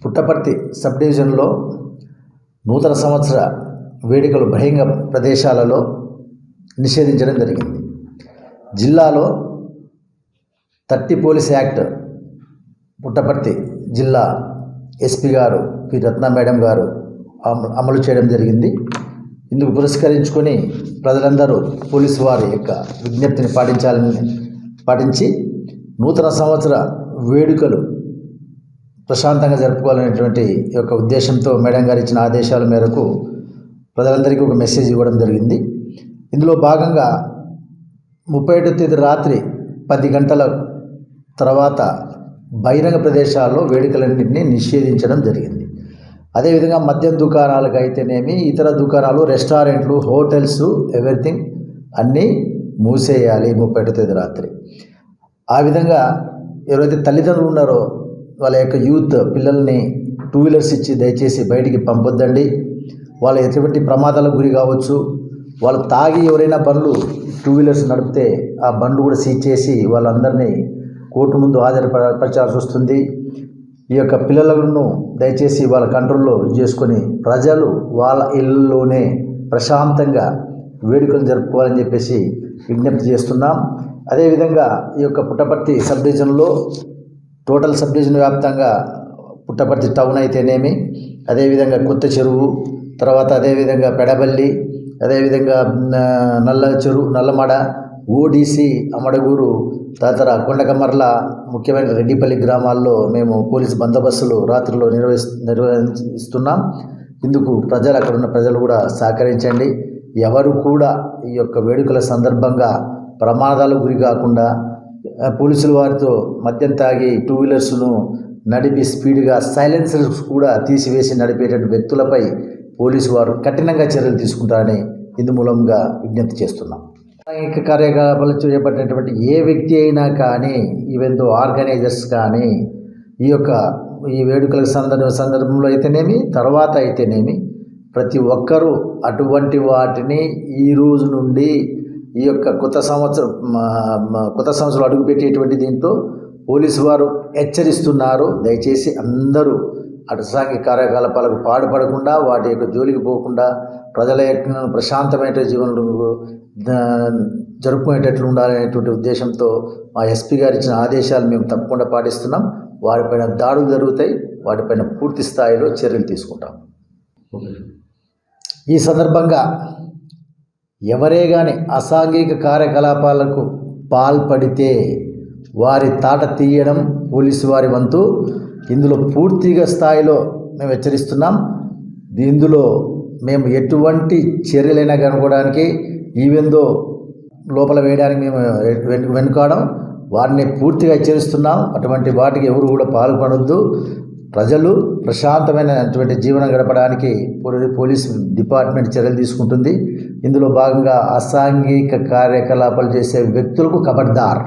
Puttaparthi sub డివిజన్లో నూతన సంవత్సర వేడుకలు బహిరంగ ప్రదేశాలలో నిషేధించడం జరిగింది. జిల్లాలో 30 పోలీస్ యాక్ట్ పుట్టపర్తి జిల్లా ఎస్పీ గారు పి రత్న మేడం గారు అమలు చేయడం జరిగింది. ఇందుకు పురస్కరించుకొని ప్రజలందరూ పోలీసు వారి యొక్క విజ్ఞప్తిని పాటించి నూతన సంవత్సర వేడుకలు ప్రశాంతంగా జరుపుకోవాలనేటువంటి యొక్క ఉద్దేశంతో మేడం గారు ఇచ్చిన ఆదేశాల మేరకు ప్రజలందరికీ ఒక మెసేజ్ ఇవ్వడం జరిగింది. ఇందులో భాగంగా 31వ తేదీ రాత్రి 10 గంటల తర్వాత బహిరంగ ప్రదేశాల్లో వేడుకలన్నింటినీ నిషేధించడం జరిగింది. అదేవిధంగా మద్యం దుకాణాలకు అయితేనేమి, ఇతర దుకాణాలు, రెస్టారెంట్లు, హోటల్స్, ఎవ్రీథింగ్ అన్నీ మూసేయాలి 31వ తేదీ రాత్రి. ఆ విధంగా ఎవరైతే తల్లిదండ్రులు ఉన్నారో వాళ్ళ యొక్క యూత్ పిల్లల్ని 2 వీలర్స్ ఇచ్చి దయచేసి బయటికి పంపొద్దండి. వాళ్ళు ఎటువంటి ప్రమాదాలకు గురి కావచ్చు. వాళ్ళు తాగి ఎవరైనా బండ్లు 2 వీలర్స్ నడిపితే ఆ బండ్లు కూడా సీజ్ చేసి వాళ్ళందరినీ కోర్టు ముందు హాజరుపరచాల్సి వస్తుంది. ఈ యొక్క పిల్లలను దయచేసి వాళ్ళ కంట్రోల్లో చేసుకొని ప్రజలు వాళ్ళ ఇళ్ళలోనే ప్రశాంతంగా వేడుకలు జరుపుకోవాలని చెప్పేసి విజ్ఞప్తి చేస్తున్నాం. అదేవిధంగా ఈ యొక్క పుట్టపర్తి సబ్ డివిజన్లో టోటల్ సబ్ డివిజన్ వ్యాప్తంగా పుట్టపర్తి టౌన్ అయితేనేమి, అదేవిధంగా కొత్త చెరువు, తర్వాత అదేవిధంగా పెడబల్లి, అదేవిధంగా నల్ల చెరువు, నల్లమడ, ఓడిసి, అమడగూరు, తదితర కొండకమర్ల, ముఖ్యమైన రెడ్డిపల్లి గ్రామాల్లో మేము పోలీసు బందోబస్తులు రాత్రిలో నిర్వహిస్తున్నాం. ఇందుకు అక్కడ ఉన్న ప్రజలు కూడా సహకరించండి. ఎవరు కూడా ఈ యొక్క వేడుకల సందర్భంగా ప్రమాదాలకు గురి కాకుండా పోలీసుల వారితో మద్యం తాగి 2 వీలర్స్ను నడిపి స్పీడ్గా సైలెన్సర్స్ కూడా తీసివేసి నడిపేటువంటి వ్యక్తులపై పోలీసు వారు కఠినంగా చర్యలు తీసుకుంటారని ఇందు మూలంగా విజ్ఞప్తి చేస్తున్నాం. సాంఘిక కార్యకలాపాలు చేపట్టినటువంటి ఏ వ్యక్తి అయినా కానీ, ఈవెన్ దో ఆర్గనైజర్స్ కానీ, ఈ వేడుకల సందర్భంలో అయితేనేమి, తర్వాత అయితేనేమి, ప్రతి ఒక్కరూ అటువంటి వాటిని ఈ రోజు నుండి ఈ యొక్క కొత్త సంవత్సరం అడుగుపెట్టేటువంటి దీంతో పోలీసు వారు హెచ్చరిస్తున్నారు. దయచేసి అందరూ సాంఘిక కార్యకలాపాలకు పాడుపడకుండా, వాటి యొక్క జోలికి పోకుండా, ప్రజల యొక్క ప్రశాంతమైన జీవనంలో జరుపుకునేటట్లు ఉండాలనేటువంటి ఉద్దేశంతో మా ఎస్పీ గారు ఇచ్చిన ఆదేశాలు మేము తప్పకుండా పాటిస్తున్నాం. వారిపైన దాడులు జరుగుతాయి, వాటిపైన పూర్తి స్థాయిలో చర్యలు తీసుకుంటాం. ఈ సందర్భంగా ఎవరే కానీ అసాంఘిక కార్యకలాపాలకు పాల్పడితే వారి తాట తీయడం పోలీసు వారి వంతు. ఇందులో పూర్తిగా స్థాయిలో మేము హెచ్చరిస్తున్నాం. ఇందులో మేము ఎటువంటి చర్యలైనా కనుక్కోవడానికి, ఈవెందో లోపల వేయడానికి మేము వెనుకాడం, వారిని పూర్తిగా హెచ్చరిస్తున్నాం. అటువంటి వాటికి ఎవరు కూడా పాల్పడొద్దు. ప్రజలు ప్రశాంతమైనటువంటి జీవనం గడపడానికి పోలీస్ డిపార్ట్మెంట్ చర్యలు తీసుకుంటుంది. ఇందులో భాగంగా అసాంఘిక కార్యకలాపాలు చేసే వ్యక్తులకు ఖబర్దార్.